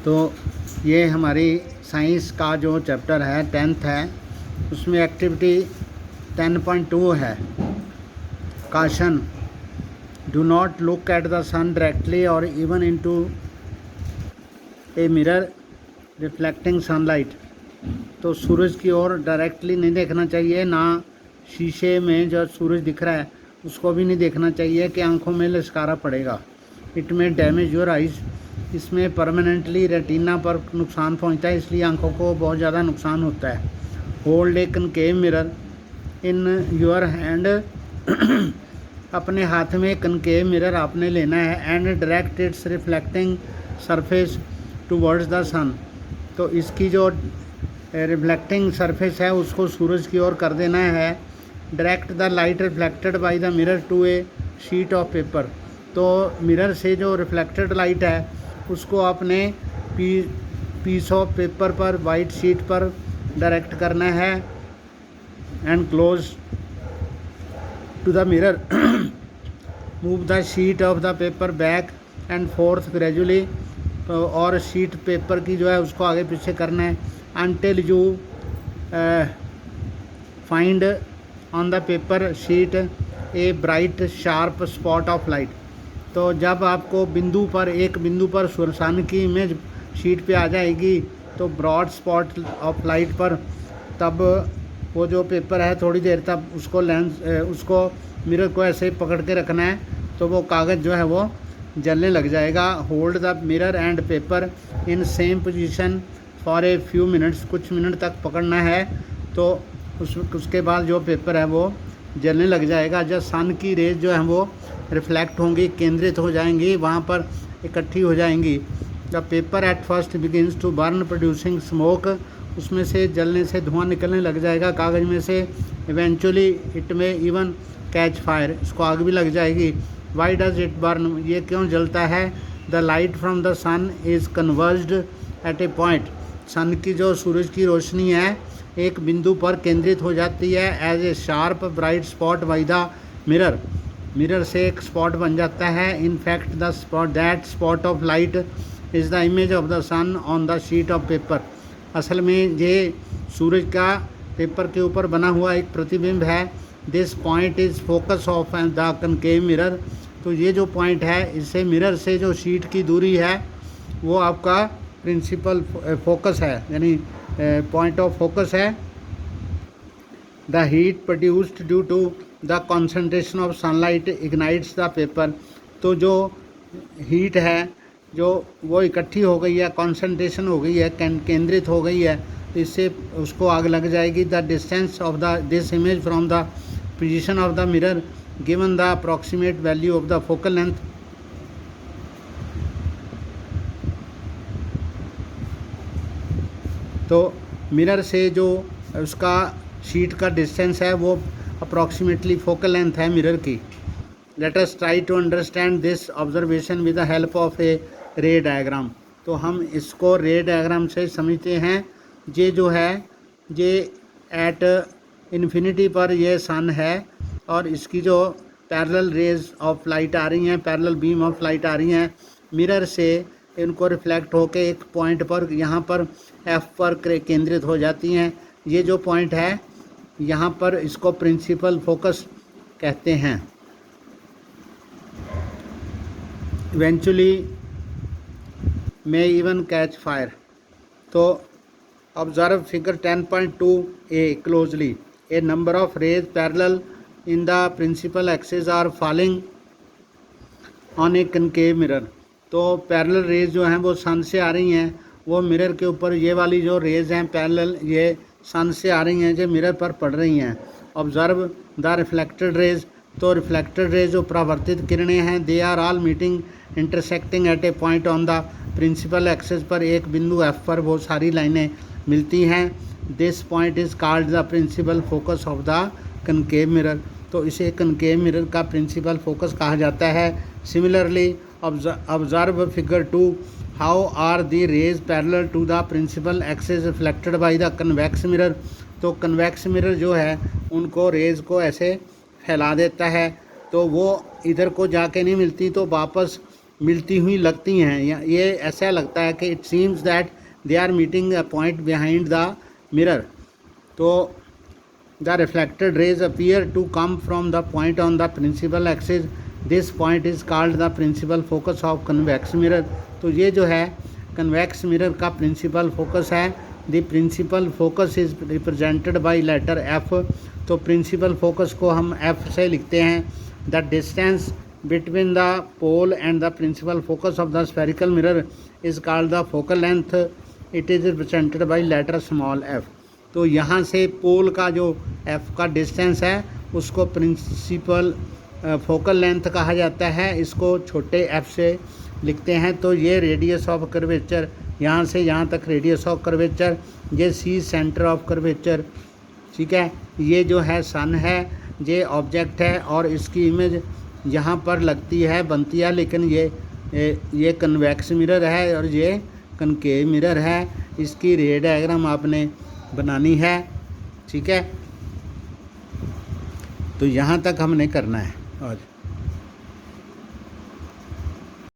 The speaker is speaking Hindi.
तो ये हमारी साइंस का जो चैप्टर है 10th है, उसमें एक्टिविटी 10.2 है। Caution, do not look at the sun directly और even into a mirror reflecting sunlight. तो सूरज की ओर डायरेक्टली नहीं देखना चाहिए, ना शीशे में जो सूरज दिख रहा है उसको भी नहीं देखना चाहिए कि आंखों में लश्कारा पड़ेगा। इट में डैमेज योर आइज़, इसमें परमानेंटली रेटिना पर नुकसान पहुंचता है, इसलिए आंखों को बहुत ज़्यादा नुकसान होता है। Hold a concave mirror in your hand, अपने हाथ में कनकेव मिरर आपने लेना है। And direct its reflecting surface towards the sun, तो इसकी जो रिफ्लेक्टिंग सरफेस है उसको सूरज की ओर कर देना है। Direct the light reflected by the mirror to a sheet of paper, तो मिरर से जो रिफ्लेक्टेड लाइट है उसको आपने पीस ऑफ पेपर पर, वाइट शीट पर डायरेक्ट करना है। And close to the mirror move the sheet of the paper back and forth gradually, और शीट पेपर की जो है उसको आगे पीछे करना है। Until you find on the paper sheet a bright sharp spot of light, तो जब आपको एक बिंदु पर सन की इमेज शीट पे आ जाएगी तो ब्रॉड स्पॉट ऑफ लाइट पर, तब वो जो पेपर है थोड़ी देर तक उसको मिरर को ऐसे पकड़ के रखना है, तो वो कागज़ जो है वो जलने लग जाएगा। Hold the mirror and paper in same position for a few minutes, कुछ मिनट तक पकड़ना है, तो उसके बाद जो पेपर है वो जलने लग जाएगा। जब सन की रेज जो है वो रिफ्लेक्ट होंगी, केंद्रित हो जाएंगी, वहाँ पर इकट्ठी हो जाएंगी। The paper at first begins to burn producing smoke, उसमें से जलने से धुआं निकलने लग जाएगा कागज़ में से। इवेंचुअली इट में इवन कैच फायर, इसको आग भी लग जाएगी। वाई डज इट बर्न, ये क्यों जलता है? The light from the sun is converged at a point, sun की जो सूरज की रोशनी है एक बिंदु पर केंद्रित हो जाती है। As a sharp bright spot by the mirror, mirror से एक स्पॉट बन जाता है। In fact the spot that spot of light is the image of the sun on the sheet of paper, असल में ये सूरज का पेपर के ऊपर बना हुआ एक प्रतिबिंब है। This point is focus of the concave mirror, तो ये जो पॉइंट है इससे मिरर से जो शीट की दूरी है वो आपका प्रिंसिपल फोकस है, यानी पॉइंट ऑफ फोकस है। The heat produced due to the concentration of sunlight ignites the paper, तो जो हीट है जो वो इकट्ठी हो गई है, कॉन्सेंट्रेशन हो गई है, केंद्रित हो गई है, इससे उसको आग लग जाएगी। The distance of this image from the position of the mirror given the approximate value of the focal length, तो मिरर से जो उसका शीट का डिस्टेंस है वो अप्रॉक्सीमेटली फोकल लेंथ है मिरर की। Let us try to understand this observation with the help of a ray diagram, तो हम इसको रे डायग्राम से समझते हैं। ये जो है ये एट इन्फिनिटी पर ये सन है और इसकी जो पैरेलल रेज ऑफ लाइट आ रही हैं, पैरेलल बीम ऑफ लाइट आ रही हैं मिरर से, इनको रिफ्लेक्ट होके एक पॉइंट पर यहाँ पर एफ पर केंद्रित हो जाती हैं। ये जो पॉइंट है यहाँ पर इसको प्रिंसिपल फोकस कहते हैं। Eventually may even catch fire, तो observe figure 10.2 a closely, a number of rays parallel in the principal axis are falling on a concave mirror, तो पैरेलल रेज जो हैं वो सन से आ रही हैं, वो मिरर के ऊपर ये वाली जो रेज हैं पैरेलल ये सन से आ रही हैं जो मिरर पर पड़ रही हैं। ऑब्जर्व द रिफ्लेक्टेड रेज, तो रिफ्लेक्टेड रेज जो परावर्तित किरणें हैं they are all meeting intersecting at a point on the principal axis पर, एक बिंदु एफ पर वो सारी लाइनें मिलती हैं। This point is called the principal focus of the concave mirror, तो इसे कनकेव मिरर का प्रिंसिपल फोकस कहा जाता है। Similarly observe figure 2, how are the rays parallel to the principal axis reflected by the convex mirror, तो कन्वेक्स मिरर जो है उनको रेज को ऐसे फैला देता है, तो वो इधर को जाके नहीं मिलती, तो वापस मिलती हुई लगती हैं, या ये ऐसा लगता है कि it seems that they are meeting a point behind the mirror. तो the reflected rays appear to come from the point on the principal axis, this point is called the principal focus of convex mirror. तो ये जो है कन्वेक्स मिरर का प्रिंसिपल फोकस है। The principal focus is represented by letter F. तो प्रिंसिपल फोकस को हम एफ से लिखते हैं। The distance between the pole and the principal focus of the spherical mirror is called the focal length, it is represented by letter small F. तो यहाँ से पोल का जो एफ का डिस्टेंस है उसको प्रिंसिपल फोकल लेंथ कहा जाता है, इसको छोटे एफ से लिखते हैं। तो ये रेडियस ऑफ कर्वेचर, यहाँ से यहाँ तक रेडियस ऑफ कर्वेचर, ये सी सेंटर ऑफ कर्वेचर, ठीक है। ये जो है सन है, ये ऑब्जेक्ट है और इसकी इमेज यहाँ पर लगती है, बनती है, लेकिन ये कन्वेक्स मिरर है और ये कनकेव मिरर है। इसकी रे डायग्राम आपने बनानी है, ठीक है। तो यहाँ तक हमने करना है आज।